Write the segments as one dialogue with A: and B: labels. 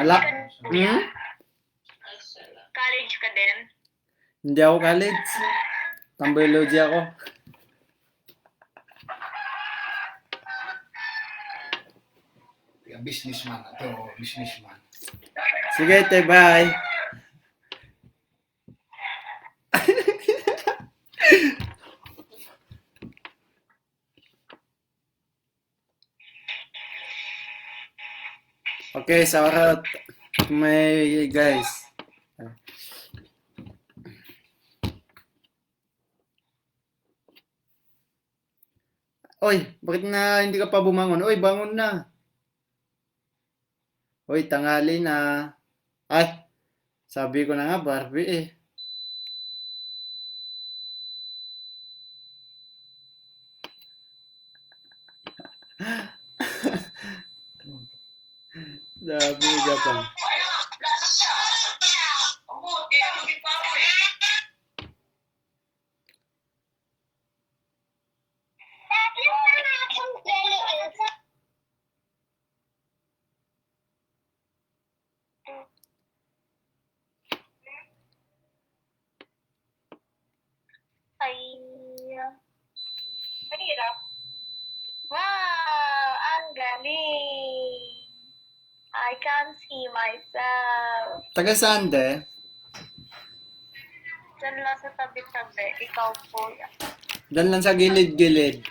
A: Wala.
B: Kuya? College ka din?
A: Hindi ako college. Tambology ako.
C: Businessman ito, businessman.
A: Sige, te, bye. Okay, shoutout may guys. Oy, bakit na hindi ka pa bumangon? Oy, bangon na. Oy, tanghali na. Ay, sabi ko na nga, Barbie eh. Sabi ka pa.
B: Ay. Mahirap. Wow! Ang galing! I can see myself.
A: Taga saan, de?
B: Diyan lang sa tabi-tabi. Ikaw po yan.
A: Dan lang sa gilid-gilid.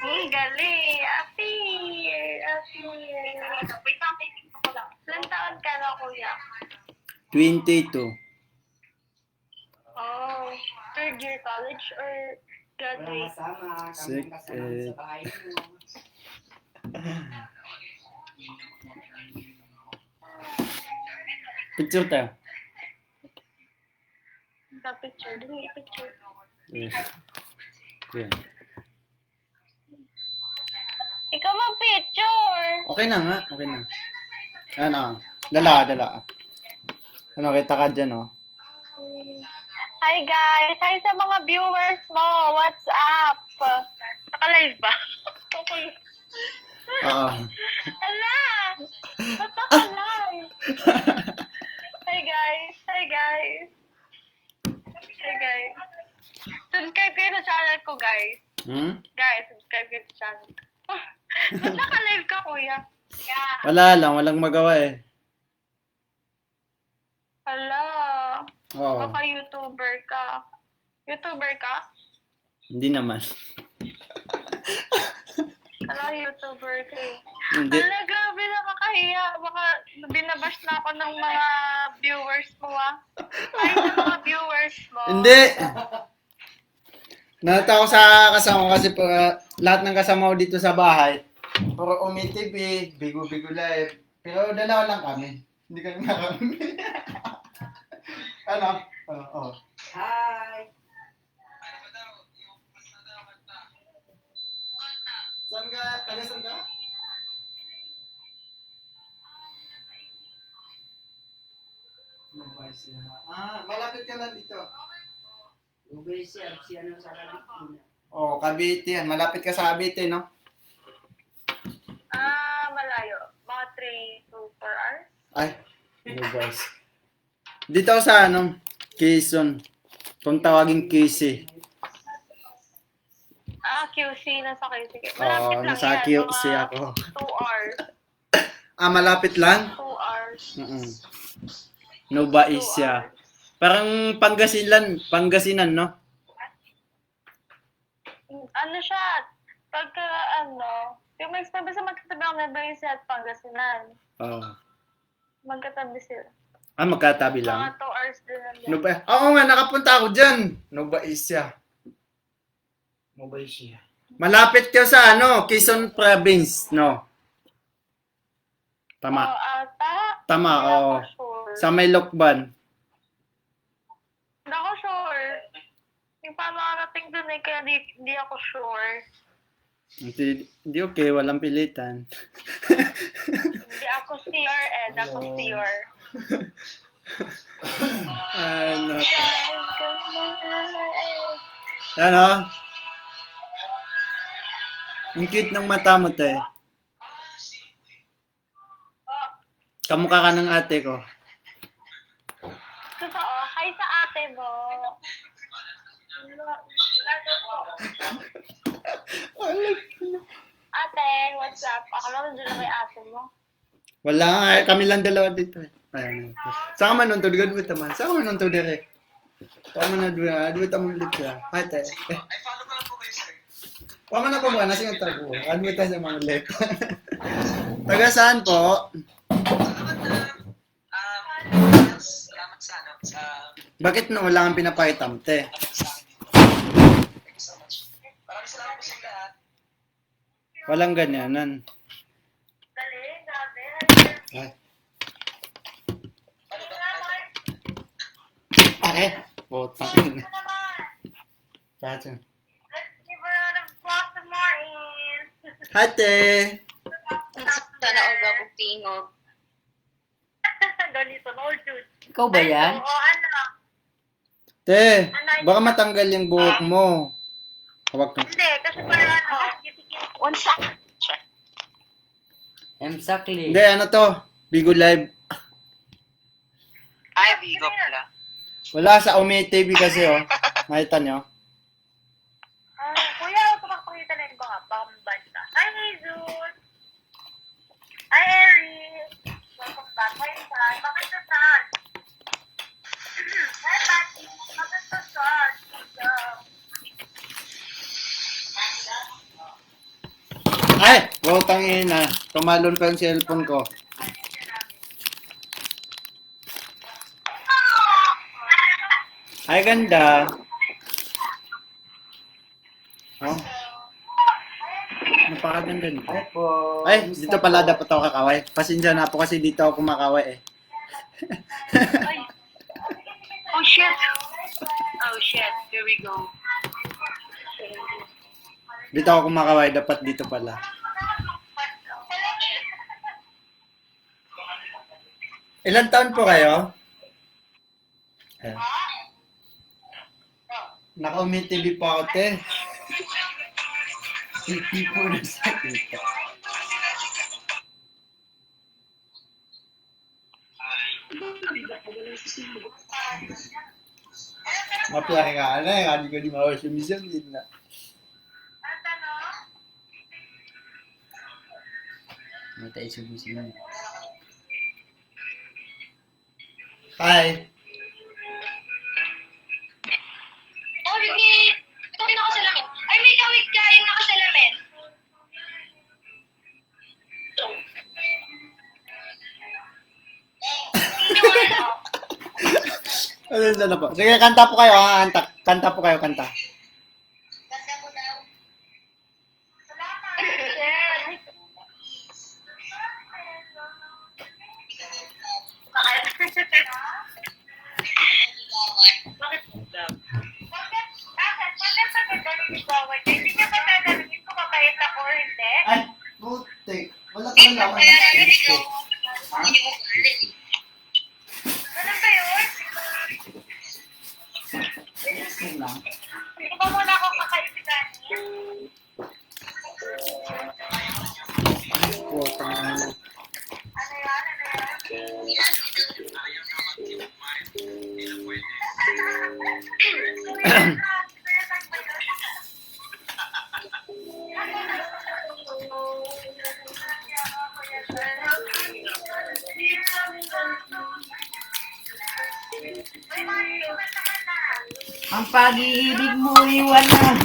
B: Ang galing! Appear! Wait lang, titignan ko lang. Ilang taon ka na, kuya?
A: 22.
B: Oh, third year college or graduate?
A: Second. Picture tayo.
B: Sa picture. Dali, picture.
A: Yes. Yeah.
B: Ikaw mag-picture!
A: Okay na nga, okay na. Ano? Dala. Ano, kita ka dyan, oh.
B: Hi guys! Hi sa mga viewers mo! What's up? Naka-live ba? Okay.
A: Oo.
B: Hala! Ba't naka-live? Hi guys! Subscribe kayo sa channel ko, guys. Guys, subscribe kayo sa channel ko. Ba't naka-live ka, kuya? Yeah.
A: Wala lang, walang magawa eh.
B: Hala!
A: Oo.
B: Baka YouTuber ka. YouTuber ka?
A: Hindi naman.
B: Hala, YouTuber ka eh.
A: Hindi.
B: Hala, grabe, nakakahiya. Baka binabash na ako ng mga viewers mo, ah. Ay, sa mga viewers mo.
A: Hindi. Nalata ako sa kasama ko kasi lahat ng kasama ko dito sa bahay. Puro umitib eh, bigo-bigo live. Pero dalawa lang kami. Hindi kami na kami. Ano? Oo.
C: Hi!
A: Saan ka? Taga saan ka? Malapit ka lang dito. Oh, Cavite yan. Malapit ka sa Cavite, no?
B: Malayo. Mga 3 to 4 hours.
A: Ay, no guys. Dito ako sa Quezon. Kung tawagin QC.
B: QC. Nasa QC. Malapit lang
A: nasa
B: yan.
A: QC
B: Mga
A: ako.
B: 2 hours.
A: Malapit lang?
B: 2 hours.
A: Nova Ecija. Parang Pangasinan, no?
B: Ano siya? Pagka yung may basta magkatabi ang Nueva Ecija at Pangasinan.
A: Oo.
B: Magkatabi sila.
A: Magkatabi lang.
B: Mga 2 hours din lang.
A: Oo nga, nakapunta ako dyan. Nova Ecija. Malapit ka sa Quezon Province, no? Tama. Tama, oo.
B: Sure.
A: Sa may Lokban.
B: Hindi ako sure. Yung paano nakarating dun eh, kaya di ako sure.
A: Hindi okay, walang pilitan.
B: Hindi ako sure eh, ako sure.
A: Ano? Ano? Ang cute ng mata mo, te. Kamukha ka ng ate ko.
B: Totoo. Hi sa ate mo. Ate, what's up? Ako lang doon na may ate mo.
A: Wala nga, kami lang dalawa dito. Ayan. Saan ka man nung tuloy? Gadwit naman. Saan ka man nung tuloy? Saan man nung gadwit naman ulit siya. Ate. Pama na po ba? Nasa yung tago. Admit sa mga ulit. Taga saan po?
D: Salamat sa ano, sa
A: Bakit na wala kang pinapakitamte?
D: sa akin. Thank you so much. Maraming salamat po sa lahat.
A: Walang ganyanan.
B: Dali, grabe.
A: Ay. Pare. Putang. Kaso.
B: Let's give her a round of applause to Martin.
A: Ate.
E: Sana all gabog tingog.
B: Ganito, no, dude.
F: Ikaw ba yan?
B: Oo, ano?
A: Te, baka matanggal yung buhok mo. Hawak ka.
B: Hindi, kasi parang ano, kitikit.
E: Unsa?
F: Exactly.
A: Hindi, ano to? Bigo Live.
D: Ay, Vigo pala.
A: Wala sa Umi TV kasi, oh. Makita nyo?
B: Kuya, pakapakita na yung mga bambanda. Hi, Jesus! Hi, Eric! Welcome back. Hi, Sai. Bakit ka sad? Hi, Patty. Bakit ka sad?
A: Ay! Butang ina. Tumalon pa yung cellphone ko. Ay, ganda. Oh. Napakaganda nito.
F: Ay po.
A: Ay, dito pala dapat ako kakaway. Pasensya na po kasi dito ako kumakaway eh.
E: Oh shit. Oh shit. Here we go.
A: Dito ako kumakaway, dapat dito pala. Ilan taon po kayo? Ayan. Naka-Umi TV pa ako, te. Hindi po na sa kita. Maplaki ka na eh. Hindi ko di mawasumisang din na.
F: Matay subusin mo.
A: Hi.
E: Oh, Ricky! Ito yung nakasalamin. Ay, may kawit ka yung nakasalamin.
A: Ano na po? Sige, kanta po kayo ha. Kanta po kayo, kanta. Ay, putik. Wala ka lang naman. Ha?
B: Ganun ba yun?
A: Yun lang.
B: Hindi ko pa muna ako kakaibigan.
A: Putang ina.
B: Ano yan? Ano yan?
F: Ang pag-iibig mo iwan na.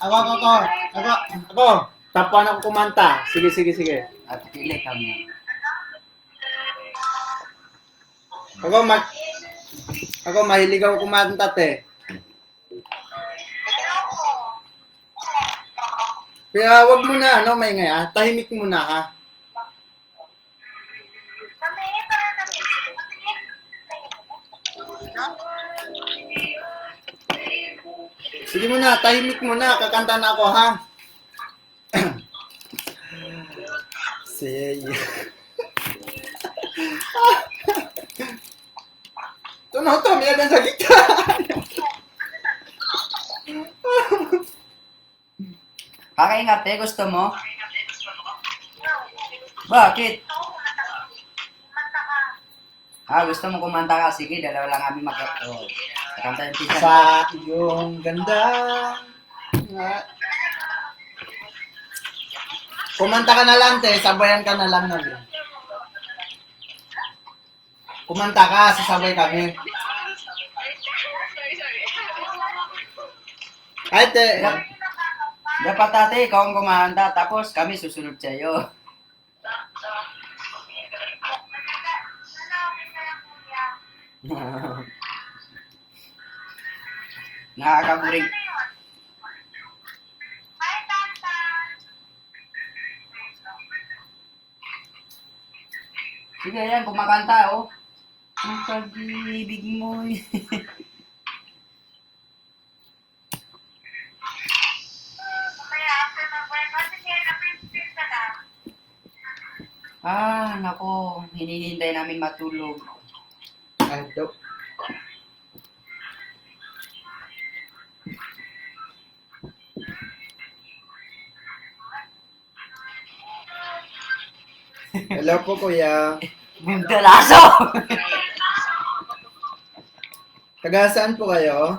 A: Ako. Tapuan ako kumanta. Sige.
F: At pili kami.
A: Ako mahilig ako kumanta, te. Kaya wag mo na, maingay ah. Tahimik muna ha. Sige muna, tahimik muna. Kakanta na ako ha. Say Ito, may yan sa gitna.
F: Kakaingate, gusto mo? Bakit?
B: Kumanta ka.
F: Gusto mo kumanta ka? Sige, dalawa lang kami mag-oh. Kanta yung pizza.
A: Sa iyong ganda. Kumanta ka na lang, te. Sabayan ka na lang namin. Kumanta ka, sasabay kami. Ay, te.
F: Dapat ate, ikaw ang kumanta, tapos kami susunod sa'yo. Nakakaburing.
B: Hi, Tantan.
F: Sige, yan, kumakanta, oh. Ang pag-ibig mo.
B: Mamaya after ng work. Sige, na-princess ka na.
F: Nako, hinihintay namin matulog.
A: Ay, do. Hello po, kuya.
F: Bundalaso!
A: Taga saan po kayo?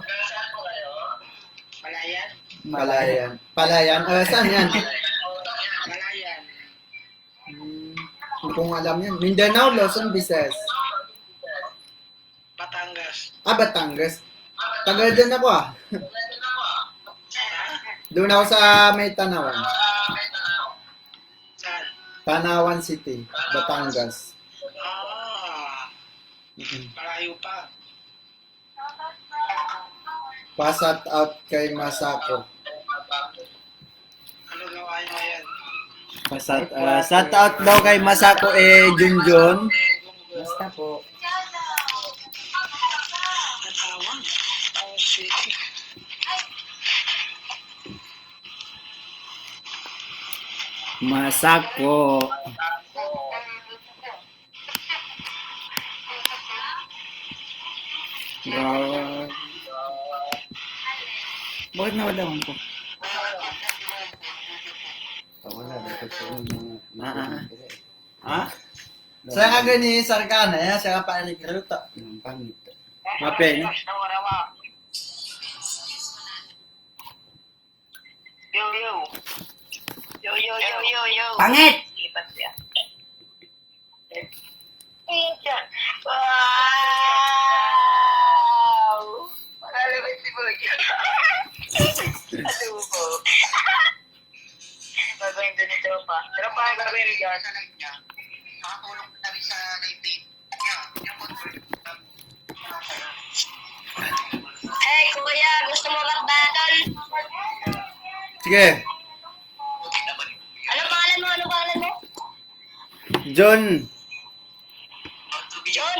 D: Palayan?
A: Palayan. Palayan? Saan yan?
D: Palayan.
A: Hindi kong alam yan. Mindanao, Luzon, Visayas.
D: Batangas.
A: Batangas. Taga dyan ako Doon ako sa may Tanawan.
D: Saan?
A: Tanawan City, Batangas.
D: Malayo pa.
A: Pasat out kay Masako.
D: Ano gawa niyo ngayon?
A: Shout out daw kay Masako Junjun.
F: Basta po.
D: Katawan. Oh, city.
A: Masako. Wow. Bakit nawala ko? Saya ka gani sarkana ya, saya ka pa recruta.
F: Ang pangit.
A: Mapen.
B: Yo, yo. Yo, yo, yo, yo, yo.
F: Pangit!
B: Lipat siya. Wow! Makalabas si Bojo. Ano po? Gagawin doon ni Tropa. Tropa, gagawin rin yan.
D: Nakatulong na rin sa live yung
E: Hey, kuya, gusto mo mag-battle?
A: Sige.
E: Ano pangalan mo? Ano pangalan mo?
A: John.
E: John.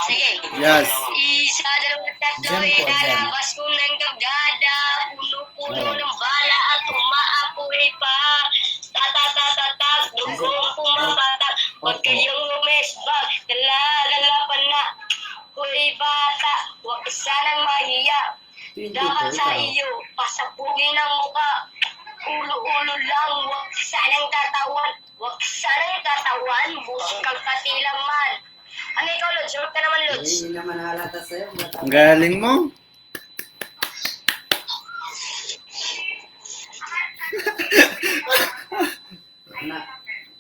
E: Sige.
A: Yes.
E: Isa, dalawa, tatlo, inalabas ko ng kagada, puno-puno ng bala at umaapoy pa. Tatatatatag, dugong pumapatak, huwag kayong umesbag, lalapan na. Kuy bata, huwag ka sanang mahiya. Dapat sa iyo, pasapugin ang muka. Ulo-ulo lang, huwag ka sanang tatawan. Huwag ka sanang tatawan, buskang katilaman. Ano ikaw, Lods? Huwag ka naman, Lods.
F: Hindi naman halata sa'yo.
A: Ang galing mo.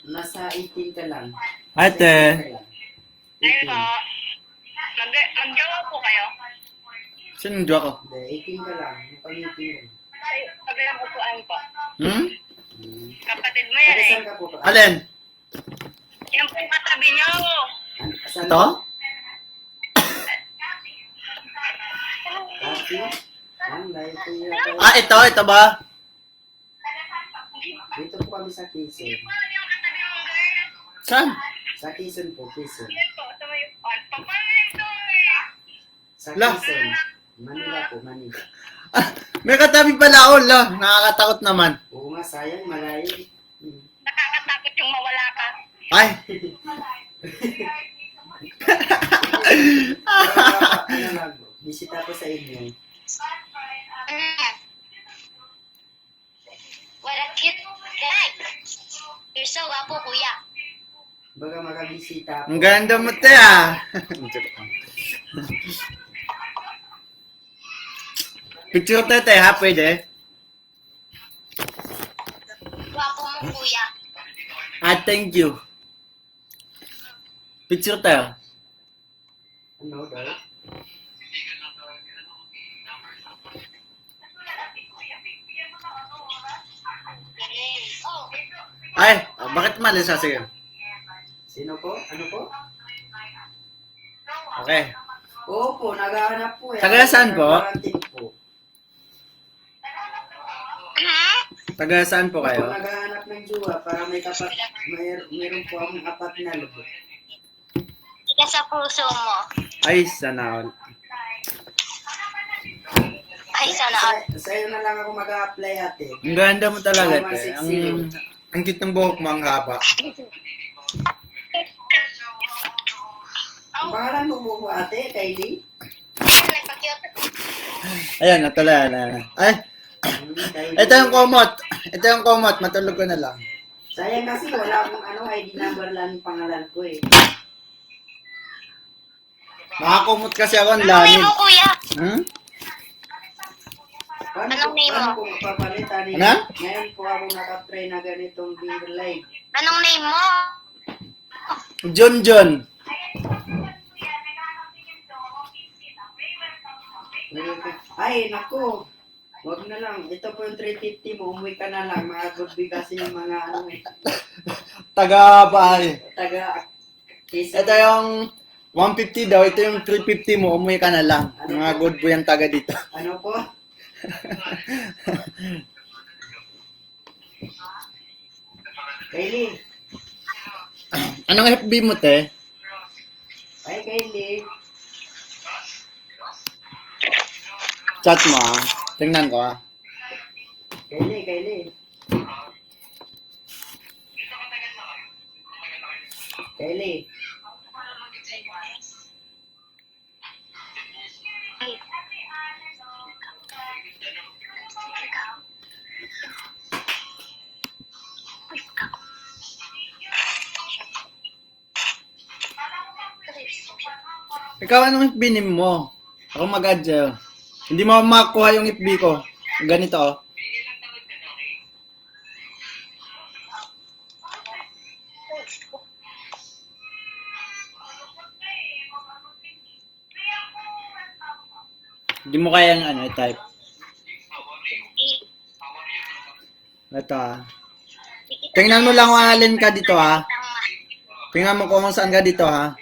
F: Nasa 18 ka lang.
A: Ate.
B: Ayun po. Mag-jowa po kayo?
A: Sinundo ako.
F: Hindi, 18 ka lang. Napag-18 lang.
B: Sabi lang upuan po. Kapatid mo yan
F: Taga
B: eh.
F: saan ka po?
A: Alin?
B: Yan po yung katabi niyo.
F: Saan
A: Ito?
F: Kasi, ang dahil po yun.
A: Ito ba?
F: Dito po kami sa Quezon.
B: Yung katabi mo, girl.
A: Saan?
F: Sa Quezon po, Quezon.
B: Yan po, sa may upuan. Paano ito eh?
F: Sa
A: Lah.
F: Quezon. Manila po, Manila.
A: May katabi pala ako, la. Nakakatakot naman.
F: Oo nga, sayang, malayo.
B: Nakakatakot yung mawala ka.
A: Ay.
F: Ano lang, bisita ko sa inyo.
E: What a cute guy. You're so wapo, kuya.
F: Baka makabisita
A: Ang ganda mo, te, ah. Picture tayo, te, ha? Pwede?
E: Gwapo mo, kuya.
A: Thank you. Picture tayo.
F: Ano daw?
A: Ay, bakit malis sa sige?
F: Sino po? Ano po?
A: Okay.
F: Opo, naghahanap po.
A: Taga saan po?
F: Parating po.
A: Taga saan po
F: Opo,
A: kayo?
F: naghahanap ng jowa para mayroon po akong apat na lubot.
E: Ika sa puso mo.
A: Ay, sana all.
E: Ay, sana all.
F: Sa'yo na lang ako mag-a-apply ate.
A: Ang ganda mo talaga,
F: Tama,
A: te.
F: sexy.
A: Ang cute ng buhok mo, ang haba.
F: Ang pangalan mo po ate, Kylie?
E: Nagpa-cute.
A: Ayan, natuloy na. Ay,
F: Kylie.
A: ito yung komot. Ito yung komot. Matulog ko na lang.
F: Sayang kasi wala akong ID number lang yung pangalan ko eh.
A: Nakakumot kasi ako ang
E: Anong name
A: lamig.
E: mo, kuya?
A: Hmm?
E: Anong name mo?
F: Paano ko mapapalitan eh?
A: Ano?
F: Ngayon po ako nakatry na ganitong beer live.
E: Anong name mo?
A: John John.
F: Ay, naku. Wag na lang. Ito po yung 350 mo. Umuwi ka na lang. Mga good kasi yung mga ano eh.
A: Taga bahay.
F: Taga.
A: Ito yung 150 daw. Ito yung 350 mo. Umuwi ka na lang. Mga good boy ang taga dito.
F: Ano po? Kylie.
A: Anong FB mo, te?
F: Ay, Kylie.
A: Chat mo, ah. Tingnan ko, ah.
F: Kylie. Kylie.
A: Ikaw, anong FB name mo? Ako mag-add sa'yo. Hindi mo makuha yung FB ko. Ganito, oh. Hindi mo kayang i-type. Ito, ah. Tingnan mo lang kung alin ka dito, ha. Tingnan mo kung saan ka dito, ha.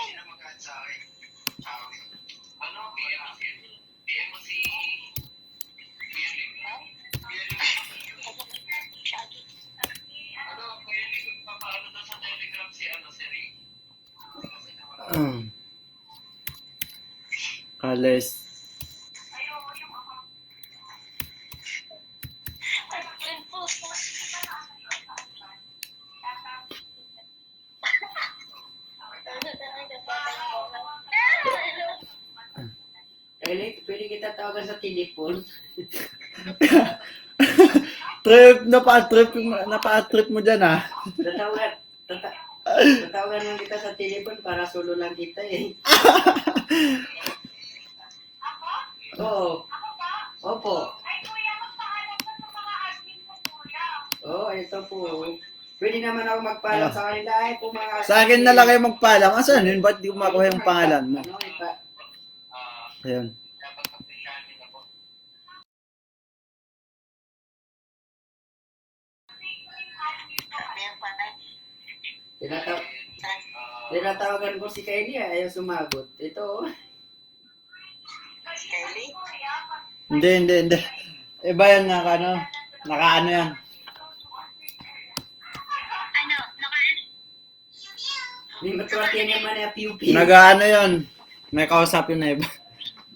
A: Alis.
F: Kylie, pwede kita tawagan sa telepon.
A: Napa-trip mo dyan, ha.
F: Tatawagan lang kita sa telepon para solo lang kita eh. Oo. Opo. Oo, ito po. Pwede naman ako magpaalam sa kanila. Ay, po mga...
A: Sa akin na lang kayo magpaalam. Asan yun? Ba't di ko makuha yung pangalan mo?
F: Ano,
A: Ayun.
F: Tinatawagan ko si Kylie, ayaw sumagot. Ito,
B: Kylie?
A: Hindi. Iba yan, naka-ano yan.
E: Ano?
F: may matwati naman na piu-piu.
A: Nag-ano yun. May kausap yun na iba.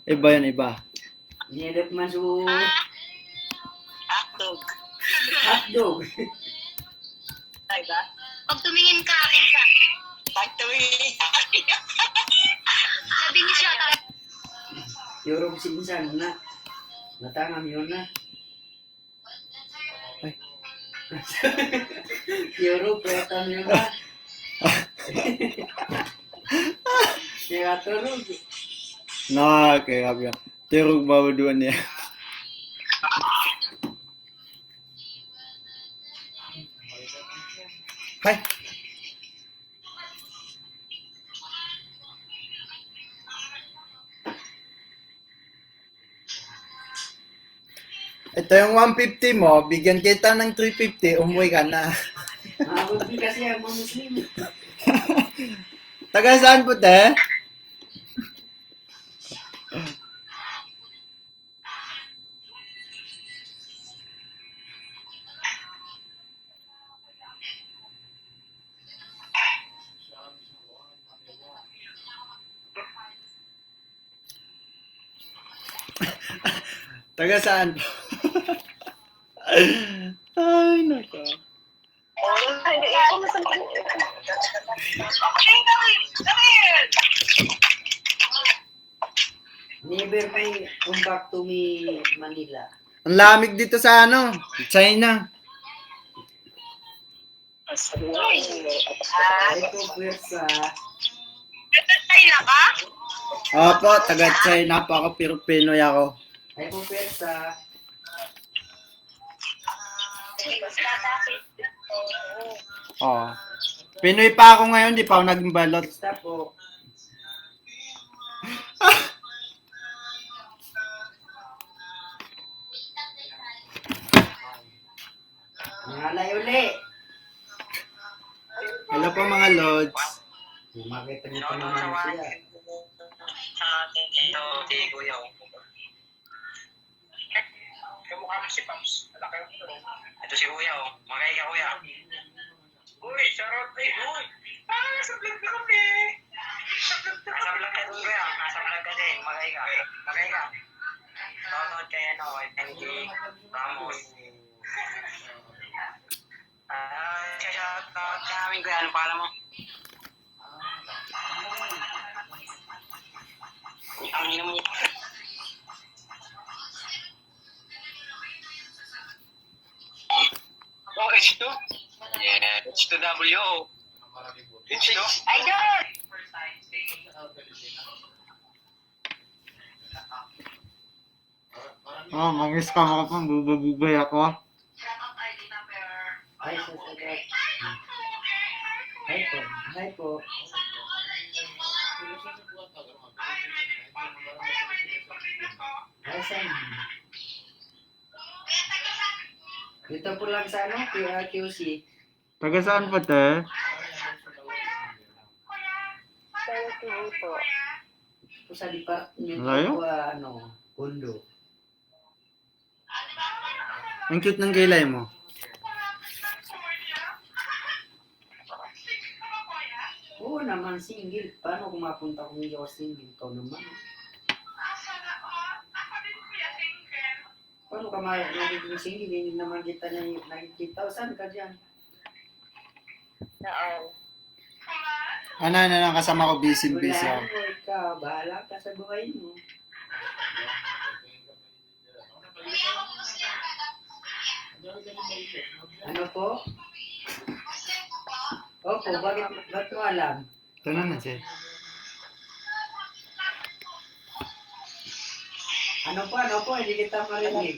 A: Iba yun, iba.
F: Nilip man su...
B: Hotdog.
F: Hotdog.
B: Ay ba?
E: Pag tumingin ka, akin ka.
B: Pagtawin.
E: Sabi ni siya,
F: Yorong sinsan na. Natangam yun na.
A: Ay.
F: Yorong, pretam yun na. Kaya tulog.
A: Nah, kayak apa ya? Tirog bawa dua nih. Hai. Ito yung 150 mo, bigyan kita ng 350, umuwi ka na.
F: Mabudi kasi ang mga Muslim.
A: Taga saan po, te? Taga saan po? Ay, nako.
F: Never may come back to me Manila.
A: Ang lamig dito sa ano, China.
F: Ay po, pwersa.
E: China ka?
A: Opo, taga China po ako, pero Pinoy ako.
F: Ay po, pwersa.
A: Oo. Pinoy pa ako ngayon, di pa ako naging balot.
F: Basta po. Nangalay uli.
A: Hello po mga lods.
F: Makita niyo pa naman siya.
D: Ito, si Kuya. Kamukha mo si Pops. Ito si Kuya, oh. Magay ka, Kuya. Uy, charot eh. Uy. Nasa vlog ka kami. Nasa vlog ka dun, Kuya. Nasa vlog ka din. Magay ka. Magay ka. Shoutout kay ano, kay Tenji Ramos. Shoutout sa amin, Kuya. Ano pala mo? Ang ina mo. Oh, H2? Yeah, H2W. H2?
E: Idol!
A: Oh, mag-scam ako pa, bubabugay ako.
F: Ay, sasagat. Ay po. Ay po. Ay, saan? Dito po lang sa ano, QC.
A: Taga saan po, te?
F: Po sa department
A: Layo?
F: po, ano, kondo.
A: Ang cute ng kilay mo.
F: Oo naman, single. Paano kung mapunta kung hindi ako single? Ikaw naman. Paano ka magiging single? Hindi naman kita na nakikita. Saan ka dyan?
A: Ano lang kasama ko, busy
F: Wala
A: ako.
F: mo, ikaw. Bahala ka sa buhay mo. Ano po? Opo, ba't mo alam?
A: Ito naman siya.
F: Ano po? Hindi kita marinig.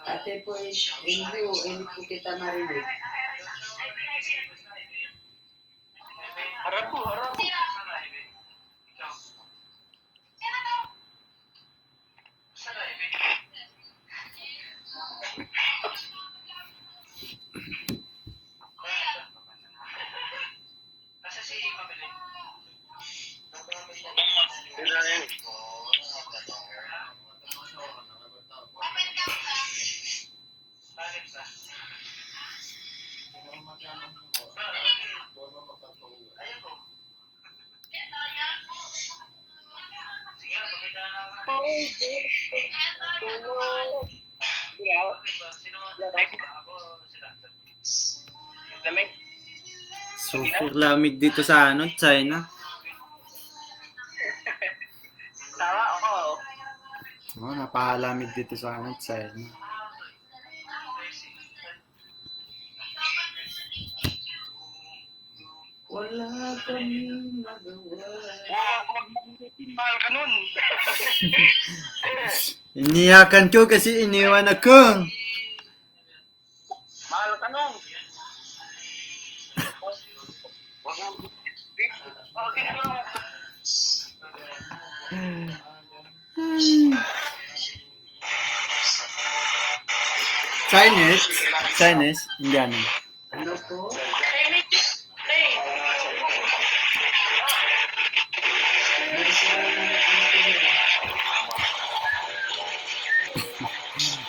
F: Ate po, hindi po kita marinig.
D: Harap po, harap po. Nasa si Mabili. Bakit ba? Ayun po. Sige, pakita na Sino ako sila? Lamig?
A: Super lamig dito sa ano, China.
D: Sawa ako.
A: Oh, napahalamig dito sa amin side.
F: Wala kaming magawa.
D: Mahal ka nun.
A: Iniyakan ko kasi iniwan ako.
D: Mahal ka nun. Okay lang.
A: Chinese? Chinese? Indiano.
F: Ano po?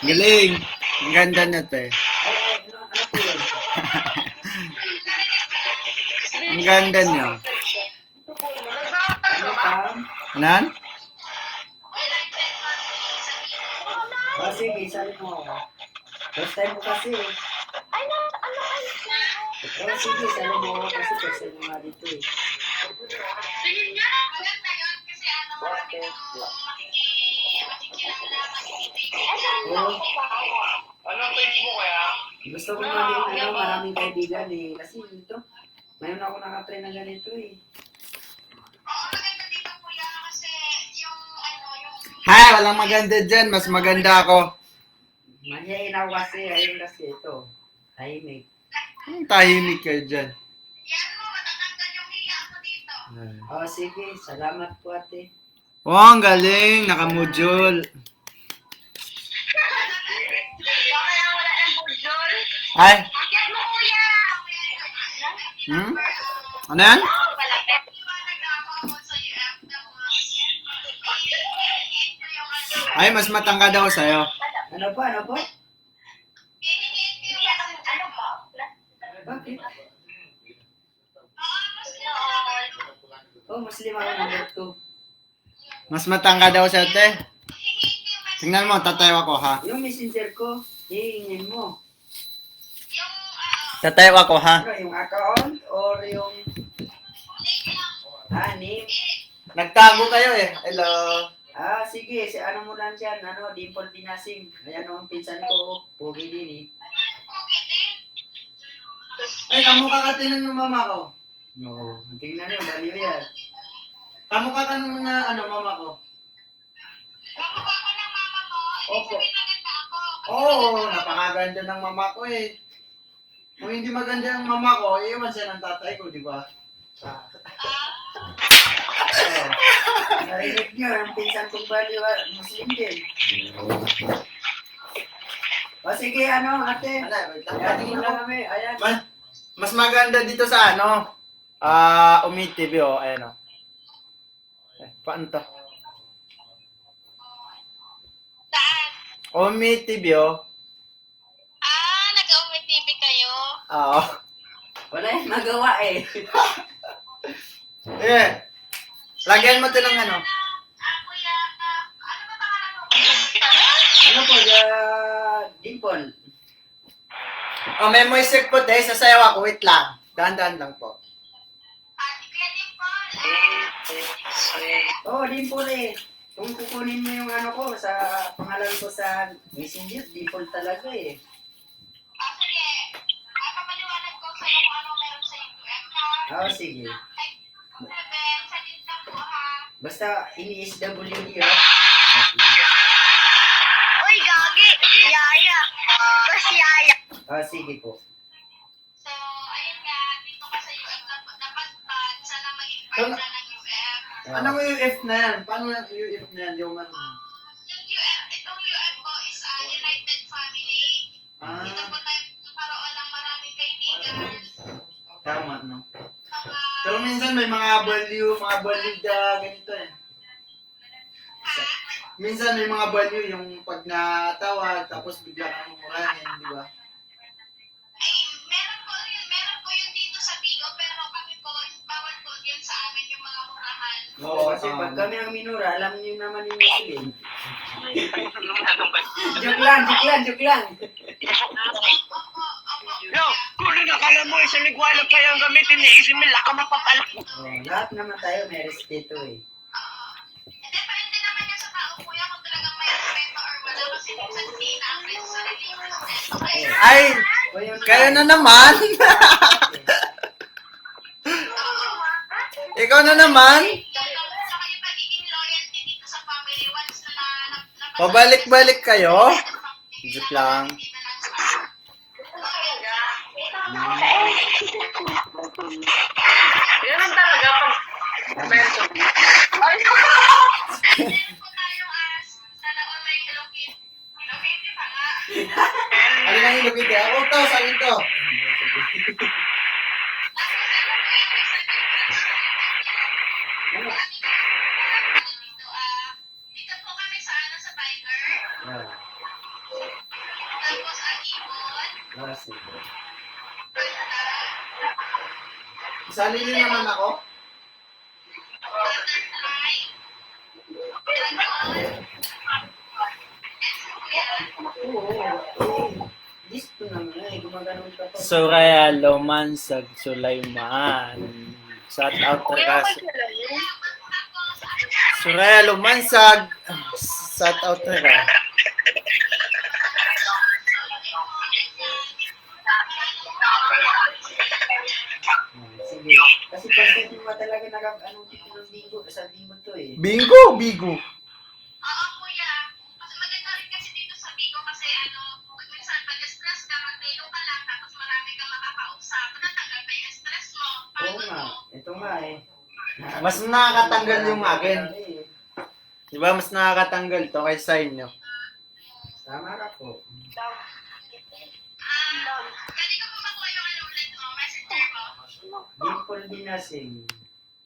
A: Galing! Ang ganda na te. Ang ganda niya.
F: Ano pa?
A: Anan?
F: Oh, sige, sabi mo ako. First time mo kasi. Oh, sige, sabi mo ako kasi first time mo nga dito eh. Oh,
D: Ano Facebook kaya?
F: gusto ko maging maraming kaibigan eh. Kasi dito, ngayon ako nakatry na ganito eh.
A: Hay! Walang maganda dyan. Mas maganda ako.
F: Manyain ako kasi, ayun kasi ito. Tahimik.
A: Tahimik kayo dyan.
F: Oh, sige, salamat po ate.
A: Oh, ang galing. Nakamudjol. Ay! Hmm? Ano yan? Ay, mas matangkad ako sa'yo.
F: Ano po, ano po? Bakit? Oh, Muslim ako number 2.
A: Mas matangkad ako sa'yo, te. Tingnan mo, tatayo ako, ha?
F: Yung messenger ko, hihingin mo.
A: Tatayo ako, ha?
F: Ano, yung account or yung... name?
A: Nagtago kayo, eh. Hello.
F: Ah, sige, si ano mo lang dyan, Dimple Pinasing. Ayan ang pinsan ko, pogi din eh.
A: Ay, kamukha ka tinan ng mama ko.
F: Oo, tingnan nyo, baliw yan.
A: Kamukha ka nung mama ko. Opo. Oo, napakaganda ng mama ko eh. Kung hindi maganda ang mama ko, iiwan siya ng tatay ko, di ba?
F: Narinig nyo, ang pinsan kong baliw, Muslim din. O sige, ate. Ayan mo lang kami, ayan.
A: Mas maganda dito sa Umi TV, oh, ayan, oh. Paano to? Umi TV, oh.
E: Nag-Umi TV kayo?
A: Oo.
F: Wala yung magawa eh.
A: Eh, lagyan mo ito ng
F: Ano po, Dimple?
A: Oh, may music po, te. Sasayaw ako. Wait lang. Dahan-dahan lang po.
F: Oh, Dimple eh. Kung kukunin mo yung ko, sa pangalan ko sa Messenger, Dimple talaga eh. Oh, sige. Basta ini-SWD oh.
E: Uy, gagi! Yaya! Bas yaya!
F: Oh, sige po.
E: So, ayun nga, dito ka sa UF dapat sana maging part
A: Ano?
E: na ng UF.
A: Anong UF na yan? Paano yung UF na yan? Yung
E: Yung UF, itong UF ko is a United Family. Dito po tayo nagkaroon ng maraming kaibigan.
A: Tama, no?
E: Mga
A: Pero minsan may mga value na ganito eh. Minsan may mga value yung pag natawag tapos bigla kang mumurahin, di ba?
E: ay, meron po yun dito sa Bigo, pero kami po, bawal po yun sa amin yung mga murahan.
F: Oo, kasi pag kami ang minura, alam niyo naman yung Muslim. Joke lang.
D: Yo, kung nakala mo, isang ligwalag kayo ang gamitin ni Isimila ka mapapala.
F: Oh, lahat naman tayo may respeto eh.
E: Depende naman yan sa tao, kuya, kung talagang may
A: Ay, kayo na naman. Ikaw na naman. Pabalik-balik kayo. Joke lang.
B: Ganun talaga pag bento. Ay,
A: Ano nang ilugid eh? Ako to, sa akin to.
E: Dito po kami sa ano sa Tiger.
F: Yeah.
E: Tapos ang ibon.
F: Sige.
A: Isali niyo naman ako.
E: Butterfly.
F: Gusto naman eh. Gumaganon ka pa.
A: Soraya Lomansag Sulaiman. Shout out to ka. Soraya Lomansag. Shout out to ka.
F: Sige. Kasi kasi mo talaga ano tipo ng bingo. Sa bingo to eh.
A: Bingo, bigo.
E: Oo, kuya. Mas maganda rin kasi dito sa Bigo kasi minsan pag stress ka, mag-bilo ka lang, tapos marami kang makakausap. Natanggal pa yung stress mo.
F: Oo nga. Ito nga eh.
A: Mas nakakatanggal yung akin. Diba mas nakakatanggal to kaysa sa inyo.
F: Tama ka po.
E: Pwede ko po makuha yung ulit mo, messenger mo.
F: Dimple Dinasing.